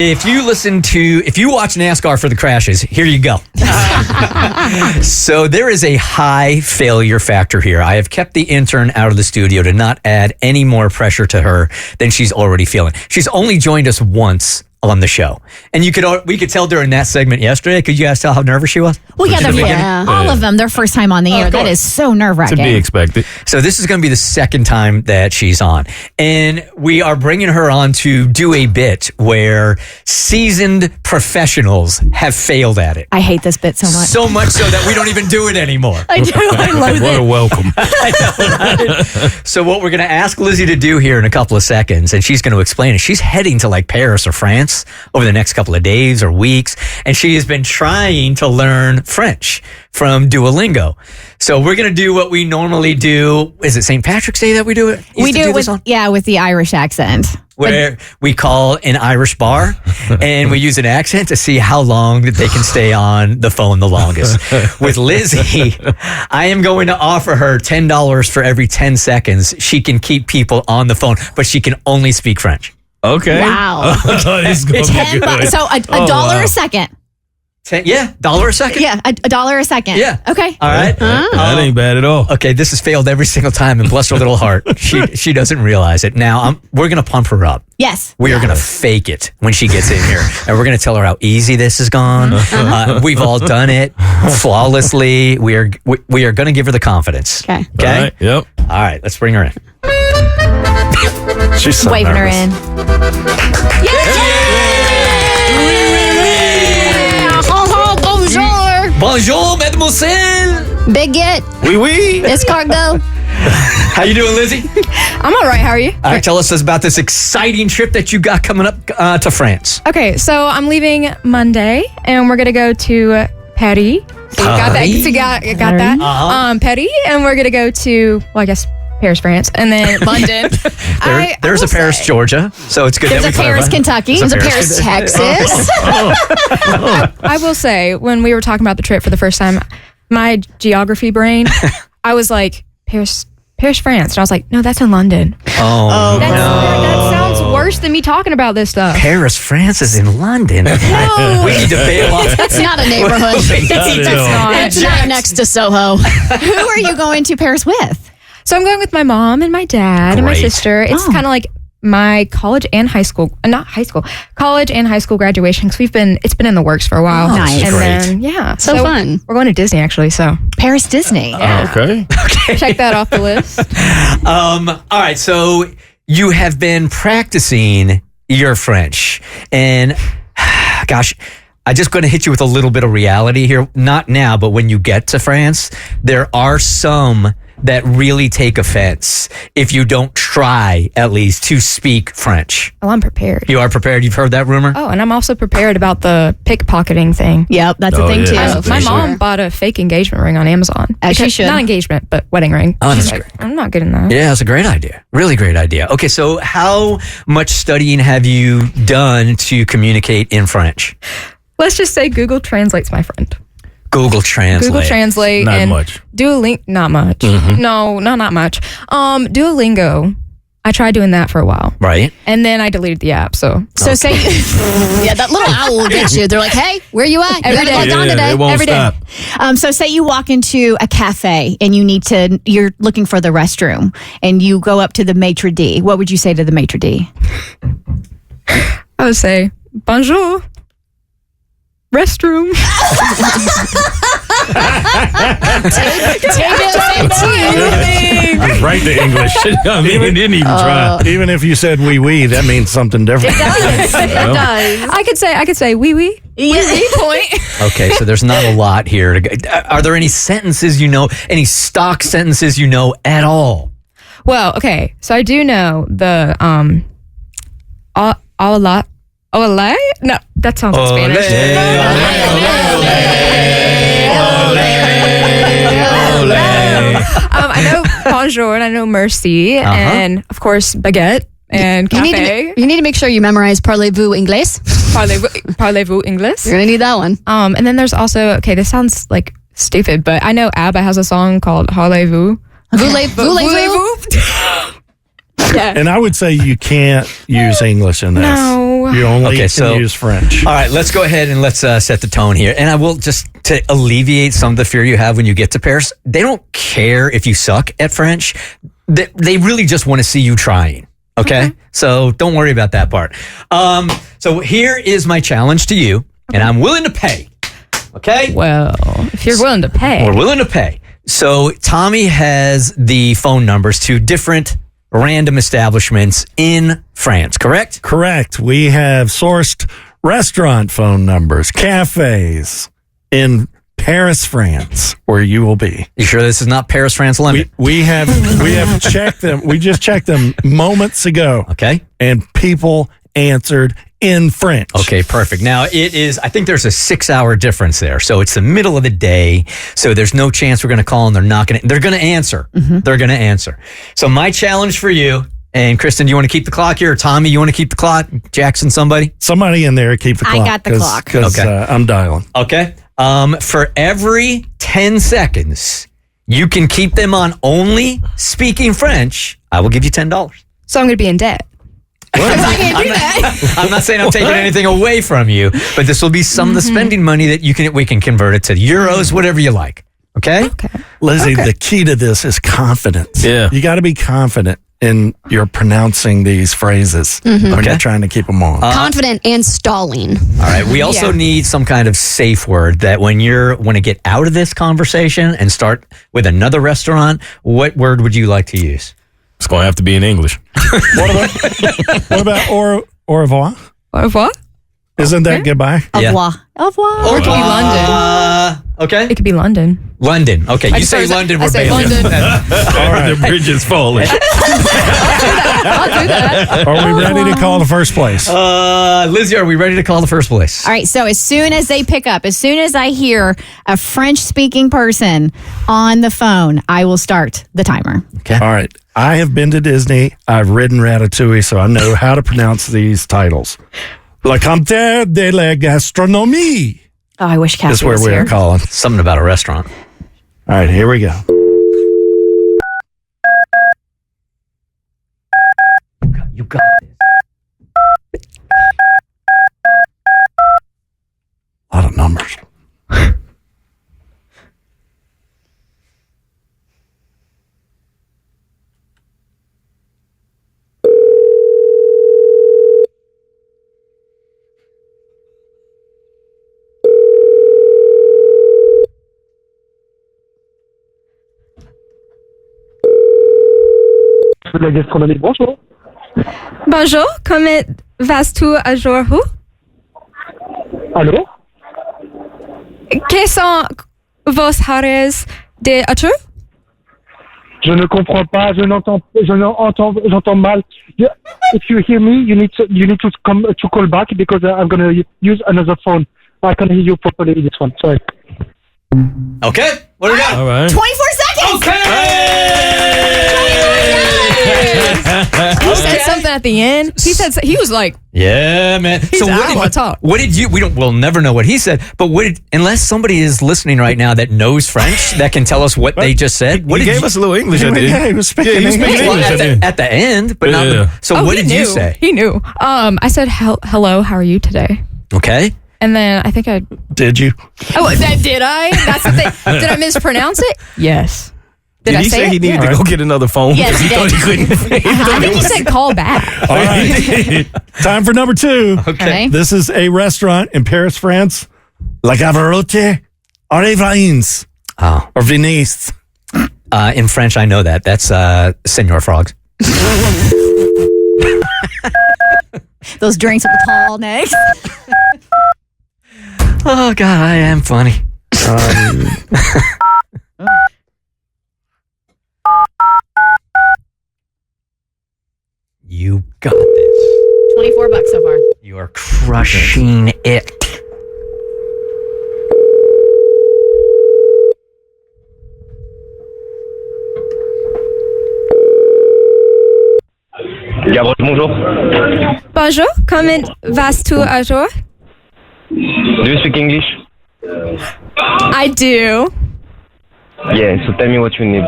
If you watch NASCAR for the crashes, here you go. So there is a high failure factor here. I have kept the intern out of the studio to not add any more pressure to her than she's already feeling. She's only joined us once on the show. And we could tell during that segment yesterday. Could you guys tell how nervous she was? Well, yeah, all of them, their first time on the air. That is so nerve-wracking. To be expected. So this is going to be the second time that she's on. And we are bringing her on to do a bit where seasoned professionals have failed at it. I hate this bit so much. So much so that we don't even do it anymore. I do. I love it. What a welcome. I know, right? So what we're going to ask Lizzie to do here in a couple of seconds, and she's going to explain it. She's heading to like Paris or France over the next couple of days or weeks, and she has been trying to learn French from Duolingo. So we're going to do what we normally do. Is it St. Patrick's Day that we do it? We do it with the Irish accent. Where we call an Irish bar and we use an accent to see how long they can stay on the phone the longest. With Lizzie, I am going to offer her $10 for every 10 seconds she can keep people on the phone, but she can only speak French. Okay. Wow. It's gonna be good. So a dollar a second. $1 a second? Yeah, a dollar a second. Yeah. Okay. All right. That ain't bad at all. Okay, this has failed every single time, and bless her little heart, she doesn't realize it. Now, we're going to pump her up. Yes. We are going to fake it when she gets in here, and we're going to tell her how easy this has gone. We've all done it flawlessly. We are going to give her the confidence. Okay. All right, yep. All right, let's bring her in. She's so Waving nervous. her in. Bonjour, mademoiselle. Bigot. Oui. Escargot. How you doing, Lizzie? I'm all right. How are you? All right, tell us about this exciting trip that you got coming up to France. Okay, so I'm leaving Monday, and we're gonna go to Paris. So you got that? So got that? Paris, and we're gonna go to, well, I guess Paris, France, and then London. There's a Paris, Georgia, so it's good. There's that a we Paris, clarify. Kentucky. There's a Paris, Texas. I will say, when we were talking about the trip for the first time, my geography brain, I was like, Paris, France. And I was like, no, that's in London. Oh, That no. sounds worse than me talking about this stuff. Paris, France is in London. No. We need to bail off. It's not a neighborhood. It's It's not next to Soho. Who are you going to Paris with? So I'm going with my mom and my dad and my Great. sister. It's kind of like my college and high school, college and high school graduation, because it's been in the works for a while. Oh, nice. And Great. then, So fun. We're going to Disney, actually, so Paris, Disney. Okay. check that off the list. All right, so you have been practicing your French, and gosh, I'm just going to hit you with a little bit of reality here. Not now, but when you get to France, there are some that really take offense if you don't try, at least, to speak French. Oh, I'm prepared. You are prepared? You've heard that rumor? Oh, and I'm also prepared about the pickpocketing thing. Yep, that's a thing yeah. too. My mom bought a fake engagement ring on Amazon. As she should. Not engagement, but wedding ring. Oh, that's She's like, I'm not good in that. Yeah, it's a great idea. Really great idea. Okay, so how much studying have you done to communicate in French? Let's just say Google Translate's my friend. Google Translate. Google Translate. Not and much. Duolingo, not much. Mm-hmm. No, not much. Duolingo, I tried doing that for a while. Right. And then I deleted the app, so. So say, yeah, that little owl will get you. They're like, hey, where you at? Every You day. gotta log on today. it won't Every day. stop. So say you walk into a cafe and you're looking for the restroom and you go up to the maitre d'. What would you say to the maitre d'? I would say, bonjour. Restroom. Right to English. I mean, he didn't even try. Even if you said wee, that means something different. I could say, oui, oui. Oui, point. Okay, so there's not a lot here. Are there any sentences any stock sentences you know at all? Well, okay, so I do know the, hola. No, that sounds like Spanish. I know bonjour and I know merci and of course baguette and cafe. You need to make sure you memorize parlez-vous English. Parlez-vous English? You're gonna need that one. And then there's also, okay, this sounds like stupid, but I know ABBA has a song called Parlez-vous. Voulez-vous? Yeah. And I would say you can't use English in this. No. You only Okay, can use French. All right, let's go ahead and let's set the tone here. And I will just to alleviate some of the fear you have when you get to Paris. They don't care if you suck at French. They really just want to see you trying. Okay? So don't worry about that part. So here is my challenge to you, and I'm willing to pay. Okay? Well, if you're willing to pay. We're willing to pay. So Tommy has the phone numbers to different random establishments in France, correct? Correct. We have sourced restaurant phone numbers, cafes in Paris, France, where you will be. You sure this is not Paris, France, London? We have checked them. We just checked them moments ago. Okay. And people answered in French. Okay, perfect. Now I think there's a 6-hour difference there. So it's the middle of the day. So there's no chance we're going to call and they're going to answer. They're going to answer. So my challenge for you, and Kristen, do you want to keep the clock here? Or Tommy, you want to keep the clock? Jackson, somebody? Somebody in there keep the clock. I got the clock. Because Okay. I'm dialing. Okay. For every 10 seconds, you can keep them on only speaking French. I will give you $10. So I'm going to be in debt. I can't do that. I'm not saying I'm taking anything away from you, but this will be some of the spending money that we can convert it to euros, whatever you like. Okay? Okay. Lizzie, the key to this is confidence. Yeah. You got to be confident in your pronouncing these phrases when Okay. you're trying to keep them on. Confident and stalling. All right. We also need some kind of safe word that when you want to get out of this conversation and start with another restaurant, what word would you like to use? It's going to have to be in English. What about au revoir? Au revoir. Isn't that goodbye? Au Yeah. revoir. Au revoir. Or it could be London. Okay. It could be London. London. Okay. You say London. I We're say bailing. London. All right. The bridge is falling. I'll do that. Are we ready to call the first place? Lizzie, are we ready to call the first place? All right, so as soon as they pick up, as soon as I hear a French-speaking person on the phone, I will start the timer. All right. I have been to Disney. I've ridden Ratatouille, so I know how to pronounce these titles. Le Compteur de la Gastronomie Oh, I wish Kathy is where was we here. are calling. Something about a restaurant. All right, here we go. You got this. A lot of numbers. La gastronomie, bonjour. Bonjour, comment vas-tu aujourd'hui? Allô? Quelles sont vos horaires d'aujourd'hui? Je ne comprends pas, j'entends mal. If you hear me, you need to come to call back because I'm going to use another phone. I can't hear you properly in this one. Sorry. Okay. What do we got? All right. 24 seconds! He said something at the end. He was like, Yeah, man. He's out on top. What did you? We'll never know what he said. But unless somebody is listening right now that knows French that can tell us what they just said. What He did gave you, us a little English at the Yeah, end. he was speaking Yeah, he was English. speaking well, English at the end. at the end, but Yeah. not. So what he did you knew. say? He knew. I said, hello, how are you today? Okay. And then I think Did you? did I? That's the thing. Did I mispronounce it? Yes. Did I he say say it? he needed to go get another phone? Yes, because he he thought he couldn't. I think he said call back. All right. Time for number 2. Okay. This is a restaurant in Paris, France. La Gavarotte Orevins Oh. or Venice. In French, I know that. That's Senor Frogs. Those drinks with the tall necks. Oh God, I am funny. You got this. $24 so far. You are crushing it. Gavroche, bonjour. Bonjour, comment vas-tu aujourd'hui? Do you speak English? I do. Yeah, so tell me what you need.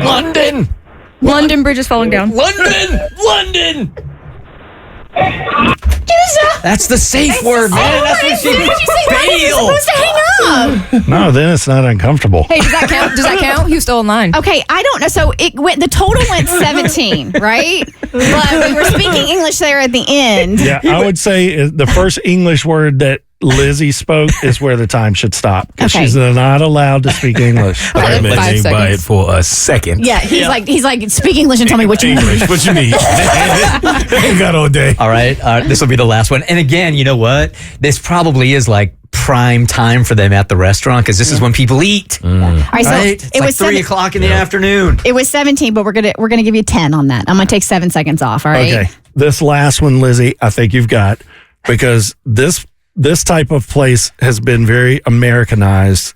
London. London Bridge is falling down. London. That's the safe word, man. That's what she failed. Supposed to hang up. No, then it's not uncomfortable. Hey, does that count? Does that count? He was still in line. Okay, I don't know. So the total went 17, right? But we were speaking English there at the end. Yeah, I would say the first English word that Lizzie spoke is where the time should stop. Because Okay. she's not allowed to speak English. I Like 5 ain't by seconds. it for a second. Yeah, he's like, speak English and tell me what you mean. English, what you need? Ain't got all day. All right, this will be the last one. And again, you know what? This probably is like prime time for them at the restaurant because this is when people eat. All right, so Right? It's it like was 3 o'clock in the afternoon. It was 17, but we're gonna give you 10 on that. I'm gonna take 7 seconds off. All right. Okay. This last one, Lizzie, I think you've got because this type of place has been very Americanized.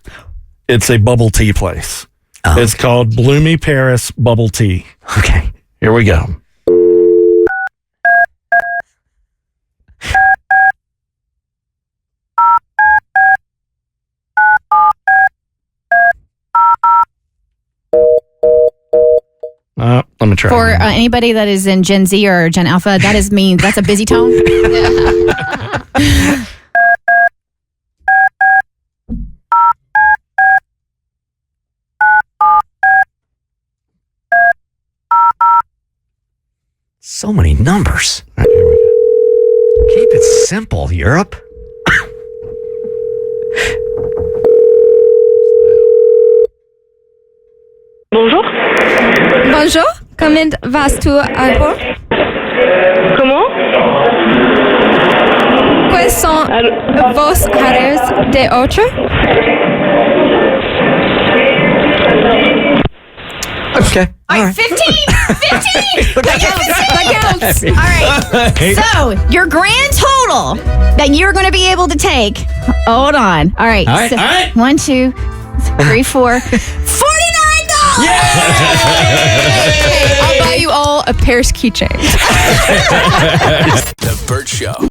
It's a bubble tea place. Oh. It's called Bloomy Paris Bubble Tea. Okay. Here we go. Let me try. For again. anybody that is in Gen Z or Gen Alpha, that's a busy tone. So many numbers. All right, here we go. Keep it simple, Europe. Bonjour. Bonjour. Comment vas-tu à l'aéroport? Comment? Quels sont vos horaires de autre? Okay. All right, 15! 15! That counts. All right. So, your grand total that you're going to be able to take. Hold on. All right. All right, So, all right. 1, 2, 3, 4. $49! I'll buy you all a Paris keychain. The Bert Show.